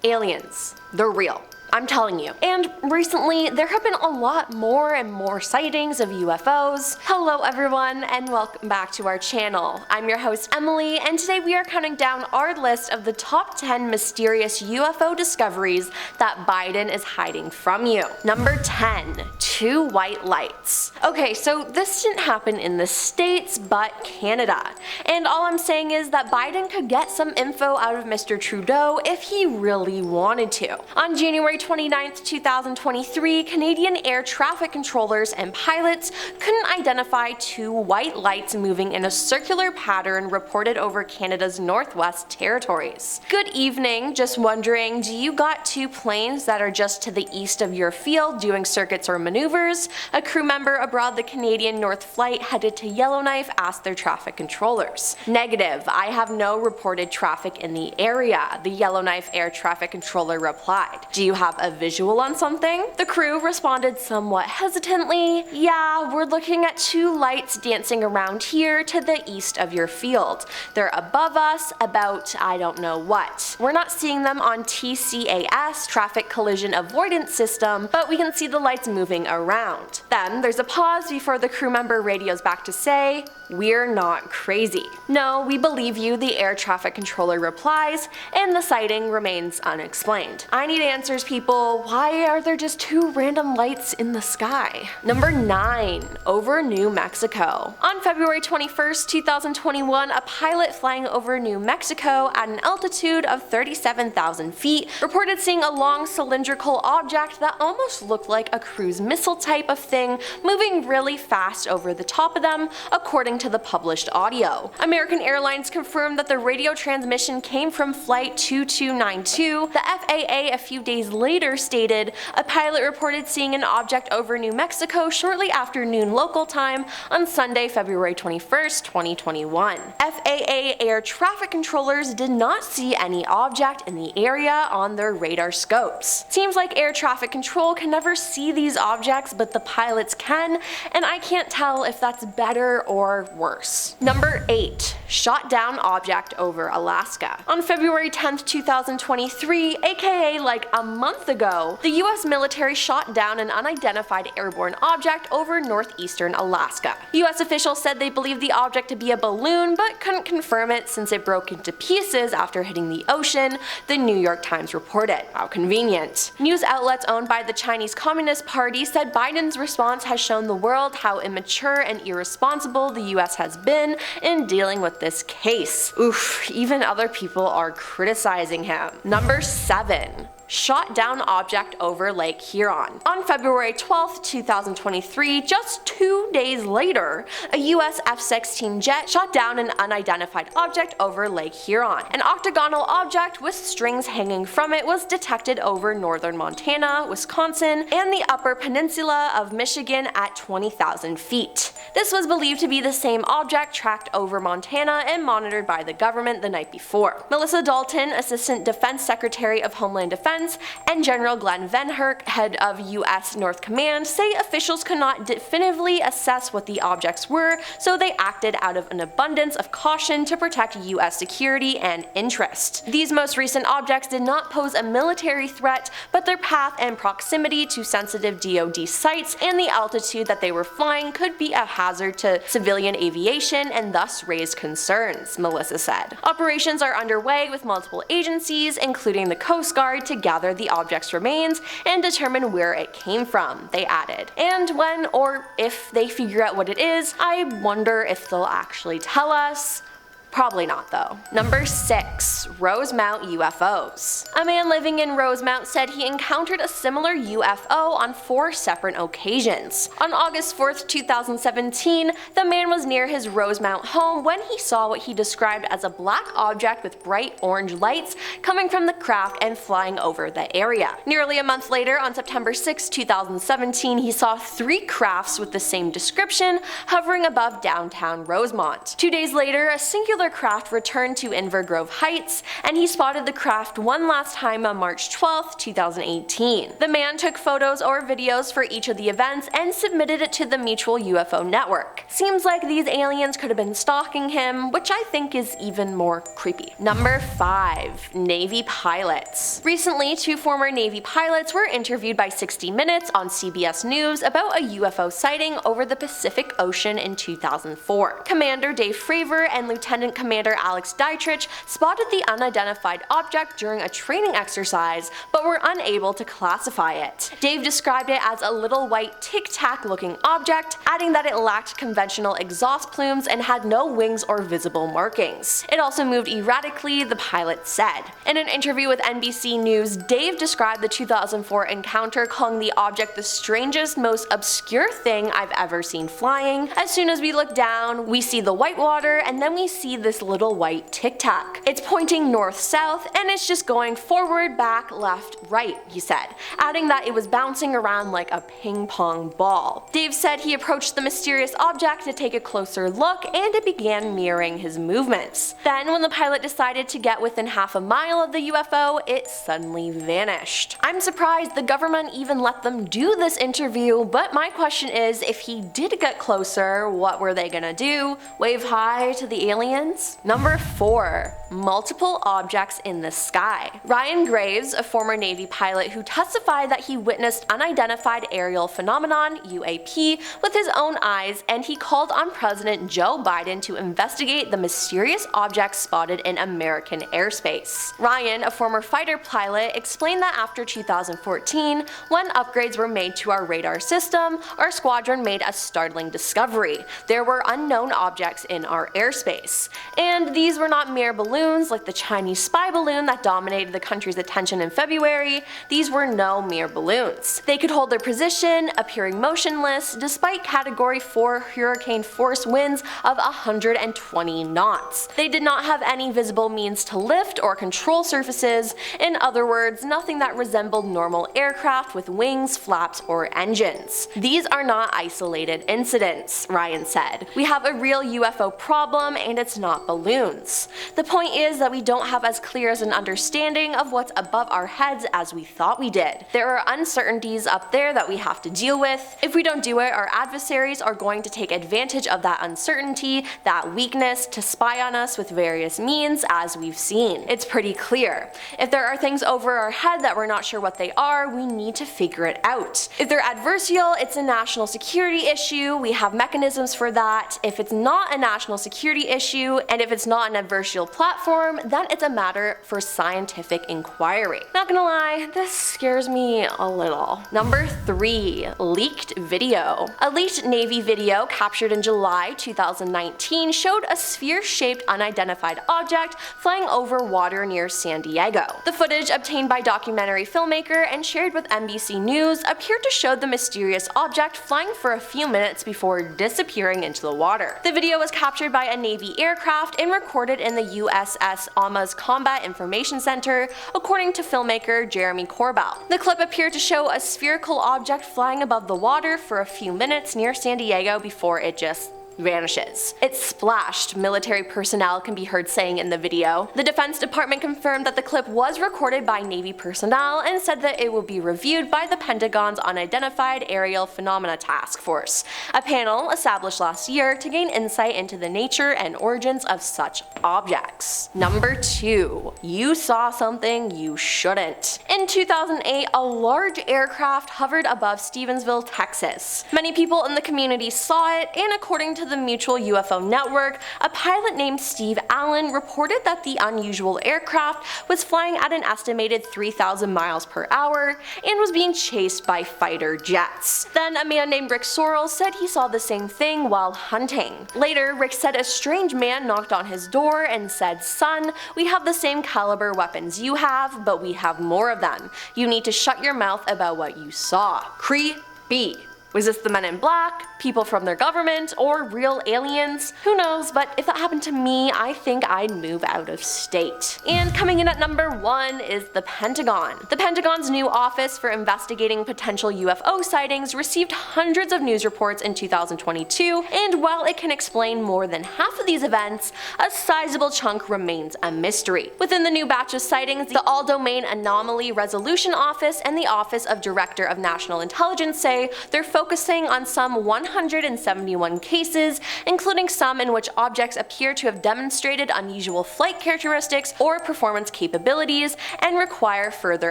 Aliens. They're real. I'm telling you. And recently, there have been a lot more and more sightings of UFOs. Hello everyone, and welcome back to our channel. I'm your host Emily, and today we are counting down our list of the top 10 mysterious UFO discoveries that Biden is hiding from you. Number 10. Two white lights. Okay, so this didn't happen in the States, but Canada. And all I'm saying is that Biden could get some info out of Mr. Trudeau if he really wanted to. On January 29th, 2023, Canadian air traffic controllers and pilots couldn't identify two white lights moving in a circular pattern reported over Canada's Northwest Territories. Good evening, just wondering, do you got two planes that are just to the east of your field doing circuits or maneuvers? A crew member aboard the Canadian North flight headed to Yellowknife asked their traffic controllers. Negative, I have no reported traffic in the area, the Yellowknife air traffic controller replied. Do you have a visual on something? The crew responded somewhat hesitantly, yeah, we're looking at two lights dancing around here to the east of your field. They're above us, about I don't know what. We're not seeing them on TCAS, Traffic Collision Avoidance System, but we can see the lights moving around. Then there's a pause before the crew member radios back to say, we're not crazy. No, we believe you, the air traffic controller replies, and the sighting remains unexplained. I need answers, people. Why are there just two random lights in the sky? Number 9. Over New Mexico. On February 21st, 2021, a pilot flying over New Mexico at an altitude of 37,000 feet reported seeing a long cylindrical object that almost looked like a cruise missile type of thing moving really fast over the top of them, according to the published audio. American Airlines confirmed that the radio transmission came from Flight 2292. The FAA a few days later stated a pilot reported seeing an object over New Mexico shortly after noon local time on Sunday, February 21st, 2021. FAA air traffic controllers did not see any object in the area on their radar scopes. Seems like air traffic control can never see these objects, but the pilots can, and I can't tell if that's better or worse. Number 8. Shot down object over Alaska. On February 10th, 2023, aka like a month ago, the US military shot down an unidentified airborne object over northeastern Alaska. US officials said they believed the object to be a balloon, but couldn't confirm it since it broke into pieces after hitting the ocean, the New York Times reported. How convenient. News outlets owned by the Chinese Communist Party said Biden's response has shown the world how immature and irresponsible the US has been in dealing with this case. Oof, even other people are criticizing him. Number 7. Shot down object over Lake Huron. On February 12, 2023, just 2 days later, a US F-16 jet shot down an unidentified object over Lake Huron. An octagonal object with strings hanging from it was detected over northern Montana, Wisconsin, and the upper peninsula of Michigan at 20,000 feet. This was believed to be the same object tracked over Montana and monitored by the government the night before. Melissa Dalton, Assistant Defense Secretary of Homeland Defense, and General Glenn Venherk, head of U.S. North Command, say officials could not definitively assess what the objects were, so they acted out of an abundance of caution to protect U.S. security and interest. These most recent objects did not pose a military threat, but their path and proximity to sensitive DoD sites and the altitude that they were flying could be a hazard to civilian aviation and thus raise concerns, Melissa said. Operations are underway with multiple agencies, including the Coast Guard, to gather the object's remains and determine where it came from, they added. And when or if they figure out what it is, I wonder if they'll actually tell us. Probably not though. Number 6. Rosemount UFOs. A man living in Rosemount said he encountered a similar UFO on 4 separate occasions. On August 4th, 2017, the man was near his Rosemount home when he saw what he described as a black object with bright orange lights coming from the craft and flying over the area. Nearly a month later, on September 6, 2017, he saw 3 crafts with the same description hovering above downtown Rosemount. 2 days later, a singular triangular craft returned to Invergrove Heights, and he spotted the craft one last time on March 12, 2018. The man took photos or videos for each of the events and submitted it to the Mutual UFO Network. Seems like these aliens could have been stalking him, which I think is even more creepy. Number 5. Navy pilots. Recently, 2 former Navy pilots were interviewed by 60 Minutes on CBS News about a UFO sighting over the Pacific Ocean in 2004. Commander Dave Fravor and Lieutenant Commander Alex Dietrich spotted the unidentified object during a training exercise, but were unable to classify it. Dave described it as a little white tic-tac looking object, adding that it lacked conventional exhaust plumes and had no wings or visible markings. It also moved erratically, the pilot said. In an interview with NBC News, Dave described the 2004 encounter, calling the object the strangest, most obscure thing I've ever seen flying. As soon as we look down, we see the white water, and then we see this little white tic-tac. It's pointing north-south, and it's just going forward, back, left, right, he said, adding that it was bouncing around like a ping-pong ball. Dave said he approached the mysterious object to take a closer look, and it began mirroring his movements. Then, when the pilot decided to get within half a mile of the UFO, it suddenly vanished. I'm surprised the government even let them do this interview, but my question is, if he did get closer, what were they gonna do? Wave hi to the aliens? Number 4. Multiple objects in the sky. Ryan Graves, a former Navy pilot who testified that he witnessed unidentified aerial phenomenon, UAP, with his own eyes, and he called on President Joe Biden to investigate the mysterious objects spotted in American airspace. Ryan, a former fighter pilot, explained that after 2014, when upgrades were made to our radar system, our squadron made a startling discovery. There were unknown objects in our airspace. And these were not mere balloons like the Chinese spy balloon that dominated the country's attention in February. These were no mere balloons. They could hold their position, appearing motionless, despite Category 4 hurricane force winds of 120 knots. They did not have any visible means to lift or control surfaces. In other words, nothing that resembled normal aircraft with wings, flaps, or engines. These are not isolated incidents, Ryan said. We have a real UFO problem, and it's not balloons. The point is that we don't have as clear as an understanding of what's above our heads as we thought we did. There are uncertainties up there that we have to deal with. If we don't do it, our adversaries are going to take advantage of that uncertainty, that weakness, to spy on us with various means, as we've seen. It's pretty clear. If there are things over our head that we're not sure what they are, we need to figure it out. If they're adversarial, it's a national security issue. We have mechanisms for that. If it's not a national security issue, and if it's not an adversarial platform, then it's a matter for scientific inquiry. Not gonna lie, this scares me a little. Number 3. Leaked video. A leaked Navy video captured in July 2019 showed a sphere-shaped unidentified object flying over water near San Diego. The footage, obtained by documentary filmmaker and shared with NBC News, appeared to show the mysterious object flying for a few minutes before disappearing into the water. The video was captured by a Navy aircraft and recorded in the USS Alma's Combat Information Center, according to filmmaker Jeremy Corbell. The clip appeared to show a spherical object flying above the water for a few minutes near San Diego before it just vanishes. It splashed, military personnel can be heard saying in the video. The Defense Department confirmed that the clip was recorded by Navy personnel and said that it will be reviewed by the Pentagon's Unidentified Aerial Phenomena Task Force, a panel established last year to gain insight into the nature and origins of such objects. Number 2. You saw something you shouldn't. In 2008, a large aircraft hovered above Stevensville, Texas. Many people in the community saw it, and according to the Mutual UFO Network, a pilot named Steve Allen reported that the unusual aircraft was flying at an estimated 3,000 miles per hour and was being chased by fighter jets. Then a man named Rick Sorrell said he saw the same thing while hunting. Later, Rick said a strange man knocked on his door and said, "Son, we have the same caliber weapons you have, but we have more of them. You need to shut your mouth about what you saw." Creepy. Was this the men in black, people from their government, or real aliens? Who knows, but if that happened to me, I think I'd move out of state. And coming in at number 1 is the Pentagon. The Pentagon's new Office for Investigating Potential UFO Sightings received hundreds of news reports in 2022, and while it can explain more than half of these events, a sizable chunk remains a mystery. Within the new batch of sightings, the All-Domain Anomaly Resolution Office and the Office of Director of National Intelligence say they're focusing on some 171 cases, including some in which objects appear to have demonstrated unusual flight characteristics or performance capabilities and require further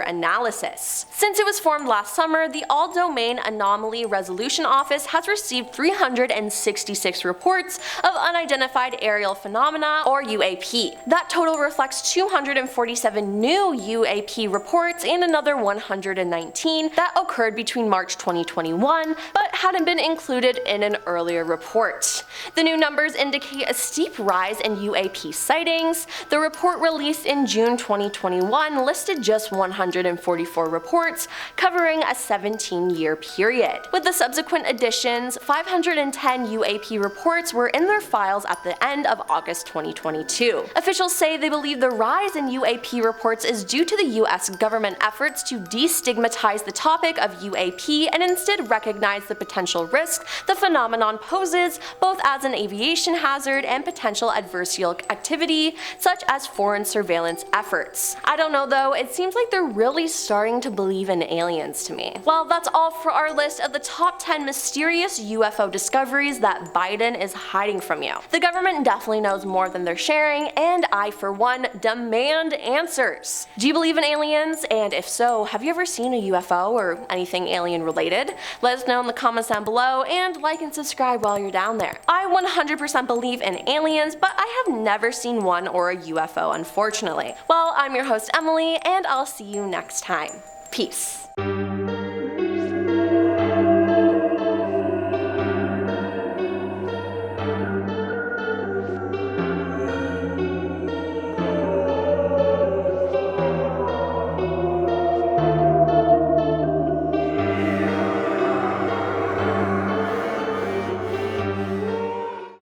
analysis. Since it was formed last summer, the All-Domain Anomaly Resolution Office has received 366 reports of unidentified aerial phenomena, or UAP. That total reflects 247 new UAP reports and another 119 that occurred between March 2021 but hadn't been included in an earlier report. The new numbers indicate a steep rise in UAP sightings. The report released in June 2021 listed just 144 reports, covering a 17-year period. With the subsequent additions, 510 UAP reports were in their files at the end of August 2022. Officials say they believe the rise in UAP reports is due to the US government efforts to destigmatize the topic of UAP and instead recognize the potential risk the phenomenon poses, both as an aviation hazard and potential adversarial activity, such as foreign surveillance efforts. I don't know though, it seems like they're really starting to believe in aliens to me. Well, that's all for our list of the top 10 mysterious UFO discoveries that Biden is hiding from you. The government definitely knows more than they're sharing, and I, for one, demand answers. Do you believe in aliens? And if so, have you ever seen a UFO or anything alien related? Let us know in the comments down below, and like and subscribe while you're down there. I 100% believe in aliens, but I have never seen one or a UFO, unfortunately. Well, I'm your host Emily, and I'll see you next time. Peace.